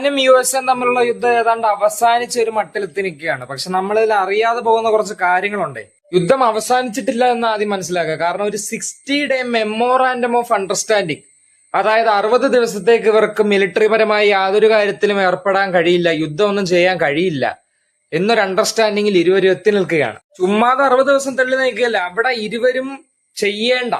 ഇറാനും U S എയും തമ്മിലുള്ള യുദ്ധം ഏതാണ്ട് അവസാനിച്ച ഒരു മട്ടിലെത്തി നിൽക്കുകയാണ്. പക്ഷെ നമ്മളിതിൽ അറിയാതെ പോകുന്ന കുറച്ച് കാര്യങ്ങളുണ്ട്. യുദ്ധം അവസാനിച്ചിട്ടില്ല എന്ന് ആദ്യം മനസ്സിലാക്കുക. കാരണം ഒരു 60-ഡേ മെമ്മോറാൻഡം ഓഫ് അണ്ടർസ്റ്റാൻഡിങ്, അതായത് 60 ദിവസത്തേക്ക് ഇവർക്ക് മിലിറ്ററി പരമായി യാതൊരു കാര്യത്തിലും ഏർപ്പെടാൻ കഴിയില്ല, യുദ്ധമൊന്നും ചെയ്യാൻ കഴിയില്ല എന്നൊരു അണ്ടർസ്റ്റാൻഡിങ്ങിൽ ഇരുവരും എത്തി നിൽക്കുകയാണ്. ചുമ്മാതെ 60 ദിവസം തള്ളി നിൽക്കുകയല്ല, അവിടെ ഇരുവരും ചെയ്യേണ്ട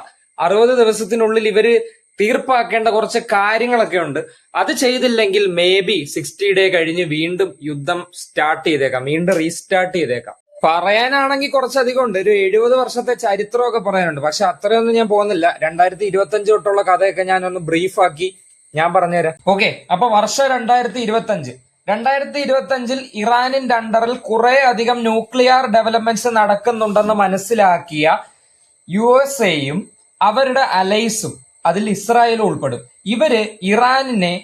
60 ദിവസത്തിനുള്ളിൽ ഇവര് തീർപ്പാക്കേണ്ട കുറച്ച് കാര്യങ്ങളൊക്കെ ഉണ്ട്. അത് ചെയ്തില്ലെങ്കിൽ മേ ബി 60-ഡേ കഴിഞ്ഞ് വീണ്ടും യുദ്ധം സ്റ്റാർട്ട് ചെയ്തേക്കാം, വീണ്ടും റീസ്റ്റാർട്ട് ചെയ്തേക്കാം. പറയാനാണെങ്കിൽ കുറച്ചധികം ഉണ്ട്, ഒരു 70 വർഷത്തെ ചരിത്രമൊക്കെ പറയാനുണ്ട്. പക്ഷെ അത്രയൊന്നും ഞാൻ പോകുന്നില്ല. 2025 തൊട്ടുള്ള കഥയൊക്കെ ഞാനൊന്ന് ബ്രീഫാക്കി ഞാൻ പറഞ്ഞുതരാം. ഓക്കെ, അപ്പൊ വർഷം 2025. 2025 ഇറാനിന്റെ അണ്ടറിൽ കുറെ അധികം ന്യൂക്ലിയർ ഡെവലപ്മെന്റ്സ് നടക്കുന്നുണ്ടെന്ന് മനസ്സിലാക്കിയ USA-യും അവരുടെ അലൈസും, അതിൽ ഇസ്രായേലും ഉൾപ്പെടും, ഇവര് ഇറാനിനെ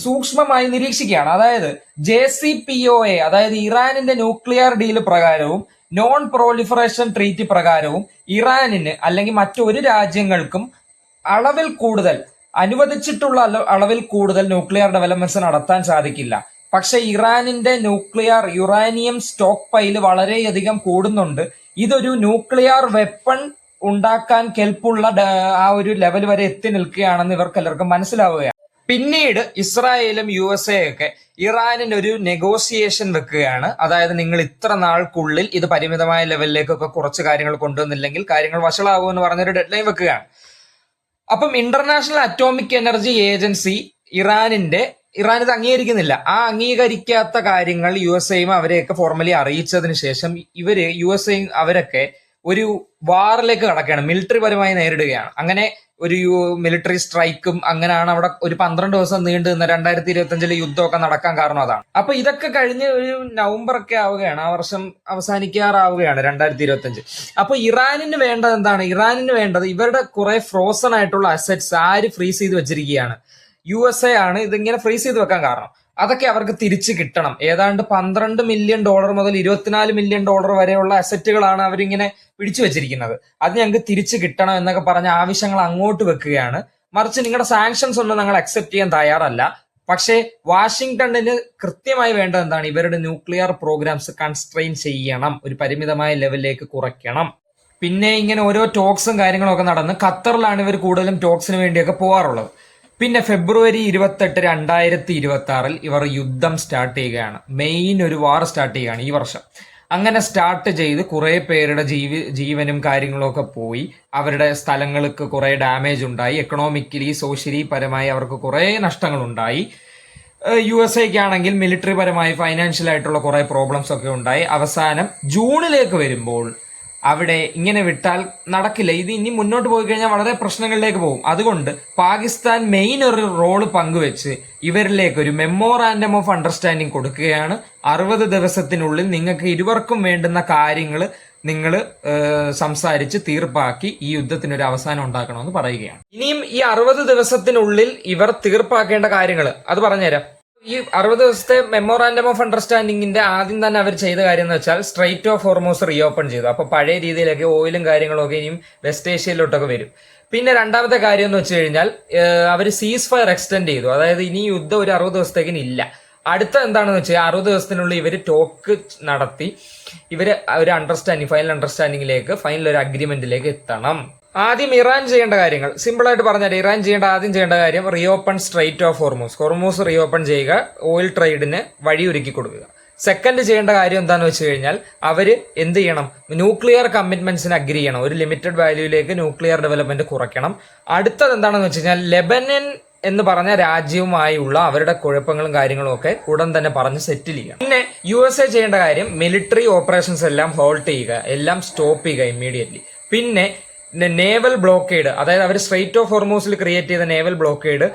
സൂക്ഷ്മമായി നിരീക്ഷിക്കുകയാണ്. അതായത് JCPOA, അതായത് ഇറാനിന്റെ ന്യൂക്ലിയർ ഡീൽ പ്രകാരവും നോൺ പ്രോലിഫറേഷൻ ട്രീറ്റി പ്രകാരവും ഇറാനിന് അല്ലെങ്കിൽ മറ്റൊരു രാജ്യങ്ങൾക്കും അളവിൽ കൂടുതൽ, അനുവദിച്ചിട്ടുള്ള അളവിൽ കൂടുതൽ ന്യൂക്ലിയർ ഡെവലപ്മെന്റ്സ് നടത്താൻ സാധിക്കില്ല. പക്ഷെ ഇറാനിന്റെ ന്യൂക്ലിയർ യുറാനിയം സ്റ്റോക്ക് പൈല് വളരെയധികം കൂടുന്നുണ്ട്. ഇതൊരു ന്യൂക്ലിയർ വെപ്പൺ ഉണ്ടാക്കാൻ കെൽപ്പുള്ള ആ ഒരു ലെവൽ വരെ എത്തി നിൽക്കുകയാണെന്ന് ഇവർക്കെല്ലാവർക്കും മനസ്സിലാവുകയാണ്. പിന്നീട് ഇസ്രായേലും USA ഒക്കെ ഇറാനിന് ഒരു നെഗോസിയേഷൻ വെക്കുകയാണ്. അതായത് നിങ്ങൾ ഇത്ര നാൾക്കുള്ളിൽ ഇത് പരിമിതമായ ലെവലിലേക്കൊക്കെ കുറച്ച് കാര്യങ്ങൾ കൊണ്ടുവന്നില്ലെങ്കിൽ കാര്യങ്ങൾ വഷളാകുമെന്ന് പറഞ്ഞൊരു ഡെഡ് ലൈൻ വെക്കുകയാണ്. അപ്പം international atomic energy agency Iran ഇത് അംഗീകരിക്കുന്നില്ല. ആ അംഗീകരിക്കാത്ത കാര്യങ്ങൾ USA-യും അവരെയൊക്കെ ഫോർമലി അറിയിച്ചതിന് ശേഷം ഇവര് USA-യും അവരൊക്കെ ഒരു വാറിലേക്ക് കടക്കുകയാണ്, മിലിറ്ററി പരമായി നേരിടുകയാണ്. അങ്ങനെ ഒരു മിലിറ്ററി സ്ട്രൈക്കും അങ്ങനെയാണ് അവിടെ ഒരു 12 ദിവസം നീണ്ടു നിന്ന 2025 യുദ്ധമൊക്കെ നടക്കാൻ കാരണം അതാണ്. അപ്പൊ ഇതൊക്കെ കഴിഞ്ഞ് ഒരു നവംബർ ഒക്കെ ആവുകയാണ്, ആ വർഷം അവസാനിക്കാറാവുകയാണ് 2025. അപ്പൊ ഇറാനിന് വേണ്ടത് എന്താണ്? ഇറാനിന് വേണ്ടത് ഇവരുടെ കുറെ ഫ്രോസൺ ആയിട്ടുള്ള അസറ്റ്സ് ആര് ഫ്രീസ് ചെയ്ത് വെച്ചിരിക്കുകയാണ്? USA ആണ് ഇതിങ്ങനെ ഫ്രീസ് ചെയ്ത് വെക്കാൻ കാരണം. അതൊക്കെ അവർക്ക് തിരിച്ചു കിട്ടണം. ഏതാണ്ട് $12 മില്യൺ മുതൽ $24 മില്യൺ വരെയുള്ള അസറ്റുകളാണ് അവരിങ്ങനെ പിടിച്ചു വെച്ചിരിക്കുന്നത്. അത് ഞങ്ങൾക്ക് തിരിച്ചു കിട്ടണം എന്നൊക്കെ പറഞ്ഞ ആവശ്യങ്ങൾ അങ്ങോട്ട് വെക്കുകയാണ്. മറിച്ച് നിങ്ങളുടെ സാങ്ഷൻസ് ഒന്നും ഞങ്ങൾ അക്സെപ്റ്റ് ചെയ്യാൻ തയ്യാറല്ല. പക്ഷേ വാഷിംഗ്ടണിന് കൃത്യമായി വേണ്ടത് എന്താണ്? ഇവരുടെ ന്യൂക്ലിയർ പ്രോഗ്രാംസ് കൺസ്ട്രെയിൻ ചെയ്യണം, ഒരു പരിമിതമായ ലെവലിലേക്ക് കുറയ്ക്കണം. പിന്നെ ഇങ്ങനെ ഓരോ ടോക്സും കാര്യങ്ങളും ഒക്കെ നടന്ന് ഖത്തറിലാണ് ഇവർ കൂടുതലും ടോക്സിന് വേണ്ടിയൊക്കെ പോകാറുള്ളത്. പിന്നെ ഫെബ്രുവരി 28, 2026 ഇവർ യുദ്ധം സ്റ്റാർട്ട് ചെയ്യുകയാണ്. മെയിൻ ഒരു വാർ സ്റ്റാർട്ട് ചെയ്യുകയാണ് ഈ വർഷം. അങ്ങനെ സ്റ്റാർട്ട് ചെയ്ത് കുറെ പേരുടെ ജീവനും കാര്യങ്ങളും ഒക്കെ പോയി, അവരുടെ സ്ഥലങ്ങൾക്ക് കുറെ ഡാമേജ് ഉണ്ടായി, എക്കണോമിക്കലി സോഷ്യലി പരമായി അവർക്ക് കുറെ നഷ്ടങ്ങളുണ്ടായി. USA-ക്ക് ആണെങ്കിൽ മിലിറ്ററി പരമായി ഫൈനാൻഷ്യൽ ആയിട്ടുള്ള കുറെ പ്രോബ്ലംസ് ഒക്കെ ഉണ്ടായി. അവസാനം ജൂണിലേക്ക് വരുമ്പോൾ അവിടെ ഇങ്ങനെ വിട്ടാൽ നടക്കില്ല, ഇത് ഇനി മുന്നോട്ട് പോയി കഴിഞ്ഞാൽ വളരെ പ്രശ്നങ്ങളിലേക്ക് പോകും. അതുകൊണ്ട് പാകിസ്ഥാൻ മെയിൻ ഒരു റോള് പങ്കുവെച്ച് ഇവരിലേക്ക് ഒരു മെമ്മോറാൻഡം ഓഫ് അണ്ടർസ്റ്റാൻഡിങ് കൊടുക്കുകയാണ്. 60 ദിവസത്തിനുള്ളിൽ നിങ്ങൾക്ക് ഇരുവർക്കും വേണ്ടുന്ന കാര്യങ്ങൾ നിങ്ങൾ സംസാരിച്ച് തീർപ്പാക്കി ഈ യുദ്ധത്തിനൊരു അവസാനം ഉണ്ടാക്കണമെന്ന് പറയുകയാണ്. ഇനിയും ഈ 60 ദിവസത്തിനുള്ളിൽ ഇവർ തീർപ്പാക്കേണ്ട കാര്യങ്ങൾ അത് പറഞ്ഞുതരാം. ഈ 60 ദിവസത്തെ മെമ്മോറാൻഡം ഓഫ് അണ്ടർസ്റ്റാൻഡിങ്ങിന്റെ ആദ്യം തന്നെ അവർ ചെയ്ത കാര്യം എന്ന് വെച്ചാൽ സ്ട്രൈറ്റ് ഓഫ് ഹോർമൂസ് റീഓപ്പൺ ചെയ്തു. അപ്പൊ പഴയ രീതിയിലൊക്കെ ഓയിലും കാര്യങ്ങളും ഒക്കെ ഇനിയും വെസ്റ്റ് ഏഷ്യയിലോട്ടൊക്കെ വരും. പിന്നെ രണ്ടാമത്തെ കാര്യം എന്ന് വെച്ച് കഴിഞ്ഞാൽ അവർ സീസ് ഫയർ എക്സ്റ്റെൻഡ് ചെയ്തു. അതായത് ഇനി യുദ്ധം ഒരു 60 ദിവസത്തേക്കിന് ഇല്ല. അടുത്ത എന്താണെന്ന് വെച്ചാൽ 60 ദിവസത്തിനുള്ളിൽ ഇവർ ടോക്ക് നടത്തി ഇവര് ഒരു അണ്ടർസ്റ്റാൻഡിങ്, ഫൈനൽ അണ്ടർസ്റ്റാൻഡിങ്ങിലേക്ക്, ഫൈനൽ ഒരു അഗ്രിമെന്റിലേക്ക് എത്തണം. ആദ്യം ഇറാൻ ചെയ്യേണ്ട കാര്യങ്ങൾ സിമ്പിൾ ആയിട്ട് പറഞ്ഞാൽ, ഇറാൻ ആദ്യം ചെയ്യേണ്ട കാര്യം reopen straight of Hormuz reopen ചെയ്യുക, ഓയിൽ ട്രേഡിന് വഴിയൊരുക്കി കൊടുക്കുക. സെക്കൻഡ് ചെയ്യേണ്ട കാര്യം എന്താണെന്ന് വെച്ച് കഴിഞ്ഞാൽ അവര് എന്ത് ചെയ്യണം? ന്യൂക്ലിയർ കമ്മിറ്റ്മെന്റ്സിന് അഗ്രി ചെയ്യണം. ഒരു ലിമിറ്റഡ് വാല്യൂയിലേക്ക് ന്യൂക്ലിയർ ഡെവലപ്മെന്റ് കുറയ്ക്കണം. അടുത്തത് എന്താണെന്ന് വെച്ച് കഴിഞ്ഞാൽ ലെബനൻ എന്ന് പറഞ്ഞ രാജ്യവുമായുള്ള അവരുടെ കുഴപ്പങ്ങളും കാര്യങ്ങളും ഒക്കെ ഉടൻ തന്നെ പറഞ്ഞ് സെറ്റിൽ ചെയ്യുക. പിന്നെ USA ചെയ്യേണ്ട കാര്യം മിലിറ്ററി ഓപ്പറേഷൻസ് എല്ലാം ഹോൾട്ട് ചെയ്യുക, എല്ലാം സ്റ്റോപ്പ് ചെയ്യുക ഇമ്മീഡിയറ്റ്ലി. പിന്നെ നേവൽ ബ്ലോക്കേഡ്, അതായത് അവർ സ്ട്രൈറ്റ് ഓഫ് ഹോർമൂസിൽ ക്രിയേറ്റ് ചെയ്ത നേവൽ ബ്ലോക്കേഡ്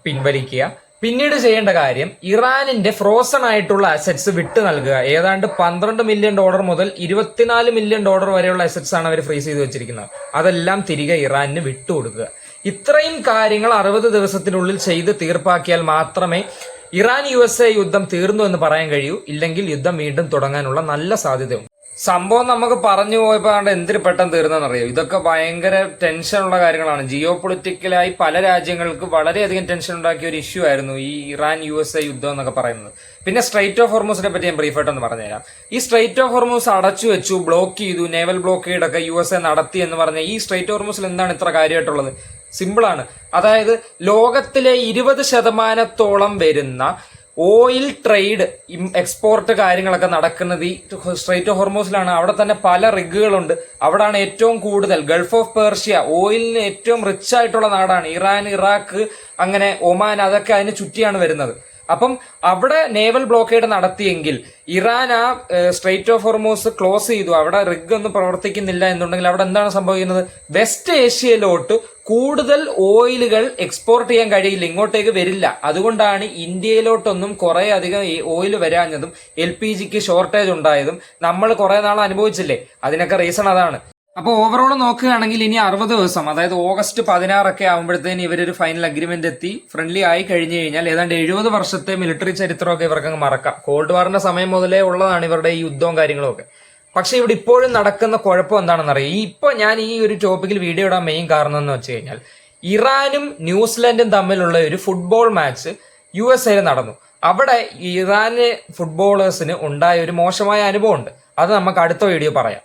പിൻവലിക്കുക. പിന്നീട് ചെയ്യേണ്ട കാര്യം ഇറാനിന്റെ ഫ്രോസൺ ആയിട്ടുള്ള അസറ്റ്സ് വിട്ടു നൽകുക. ഏതാണ്ട് $12 മില്യൺ മുതൽ $24 മില്യൺ വരെയുള്ള അസറ്റ്സ് ആണ് അവർ ഫ്രീസ് ചെയ്ത് വെച്ചിരിക്കുന്നത്. അതെല്ലാം തിരികെ ഇറാനിന് വിട്ടുകൊടുക്കുക. ഇത്രയും കാര്യങ്ങൾ 60 ദിവസത്തിനുള്ളിൽ ചെയ്ത് തീർപ്പാക്കിയാൽ മാത്രമേ ഇറാൻ USA യുദ്ധം തീർന്നു എന്ന് പറയാൻ കഴിയൂ. ഇല്ലെങ്കിൽ യുദ്ധം വീണ്ടും തുടങ്ങാനുള്ള നല്ല സാധ്യതയുണ്ട്. സംഭവം നമുക്ക് പറഞ്ഞു പോയപ്പോ എന്തിന് പെട്ടെന്ന് തീർന്നെന്നറിയോ? ഇതൊക്കെ ഭയങ്കര ടെൻഷനുള്ള കാര്യങ്ങളാണ്. ജിയോ പൊളിറ്റിക്കലായി പല രാജ്യങ്ങൾക്ക് വളരെയധികം ടെൻഷൻ ഉണ്ടാക്കിയ ഒരു ഇഷ്യൂ ആയിരുന്നു ഈ ഇറാൻ USA യുദ്ധം എന്നൊക്കെ പറയുന്നത്. പിന്നെ സ്ട്രൈറ്റ് ഓഫ് ഹോർമൂസിനെ പറ്റി ഞാൻ ബ്രീഫായിട്ടൊന്ന് പറഞ്ഞുതരാം. ഈ സ്ട്രൈറ്റ് ഓഫ് ഹോർമൂസ് അടച്ചു വെച്ചു, ബ്ലോക്ക് ചെയ്തു, നേവൽ ബ്ലോക്കേഡ് ഒക്കെ USA നടത്തി എന്ന് പറഞ്ഞ ഈ സ്ട്രൈറ്റ് ഓഫ് ഹോർമൂസിൽ എന്താണ് ഇത്ര കാര്യമായിട്ടുള്ളത്? സിമ്പിളാണ്. അതായത് ലോകത്തിലെ 20% വരുന്ന ഓയിൽ ട്രേഡ്, എക്സ്പോർട്ട് കാര്യങ്ങളൊക്കെ നടക്കുന്നത് ഈ സ്ട്രൈറ്റ് ഓഫ് ഹോർമൂസിലാണ്. അവിടെ തന്നെ പല റിഗുകളുണ്ട്. അവിടാണ് ഏറ്റവും കൂടുതൽ ഗൾഫ് ഓഫ് പേർഷ്യ ഓയിലിന് ഏറ്റവും റിച്ച് ആയിട്ടുള്ള നാടാണ്. ഇറാൻ, ഇറാഖ്, അങ്ങനെ ഒമാൻ, അതൊക്കെ അതിന് ചുറ്റിയാണ് വരുന്നത്. അപ്പം അവിടെ നേവൽ ബ്ലോക്കേഡ് നടത്തിയെങ്കിൽ ഇറാൻ ആ സ്ട്രൈറ്റ് ഓഫ് ഹോർമൂസ് ക്ലോസ് ചെയ്തു, അവിടെ റിഗ് ഒന്നും പ്രവർത്തിക്കുന്നില്ല എന്നുണ്ടെങ്കിൽ അവിടെ എന്താണ് സംഭവിക്കുന്നത്? വെസ്റ്റ് ഏഷ്യയിലോട്ട് കൂടുതൽ ഓയിലുകൾ എക്സ്പോർട്ട് ചെയ്യാൻ കഴിയില്ല, ഇങ്ങോട്ടേക്ക് വരില്ല. അതുകൊണ്ടാണ് ഇന്ത്യയിലോട്ടൊന്നും കുറെ അധികം ഓയിൽ വരാഞ്ഞതും LPGക്ക് ഷോർട്ടേജ് ഉണ്ടായതും നമ്മൾ കുറെ നാൾ അനുഭവിച്ചില്ലേ. അതിനൊക്കെ റീസൺ അതാണ്. അപ്പോൾ ഓവറോൾ നോക്കുകയാണെങ്കിൽ ഇനി 60 ദിവസം, അതായത് ഓഗസ്റ്റ് 16 ആകുമ്പോഴത്തേന് ഇവരൊരു ഫൈനൽ അഗ്രിമെന്റ് എത്തി ഫ്രണ്ട്ലി ആയി കഴിഞ്ഞു കഴിഞ്ഞാൽ ഏതാണ്ട് 70 വർഷത്തെ മിലിറ്ററി ചരിത്രമൊക്കെ ഇവർക്കങ്ങ് മറക്കാം. കോൾഡ് വാറിന്റെ സമയം മുതലേ ഉള്ളതാണ് ഇവരുടെ ഈ യുദ്ധവും കാര്യങ്ങളും ഒക്കെ. പക്ഷെ ഇവിടെ ഇപ്പോഴും നടക്കുന്ന കുഴപ്പം എന്താണെന്ന് അറിയാം. ഇപ്പൊ ഞാൻ ഈ ഒരു ടോപ്പിക്കിൽ വീഡിയോ ഇടാൻ മെയിൻ കാരണം എന്ന് വെച്ച് കഴിഞ്ഞാൽ ഇറാനും ന്യൂസിലൻഡും തമ്മിലുള്ള ഒരു ഫുട്ബോൾ മാച്ച് USA നടന്നു. അവിടെ ഇറാന് ഫുട്ബോളേഴ്സിന് ഉണ്ടായ ഒരു മോശമായ അനുഭവം ഉണ്ട്. അത് നമുക്ക് അടുത്ത വീഡിയോ പറയാം.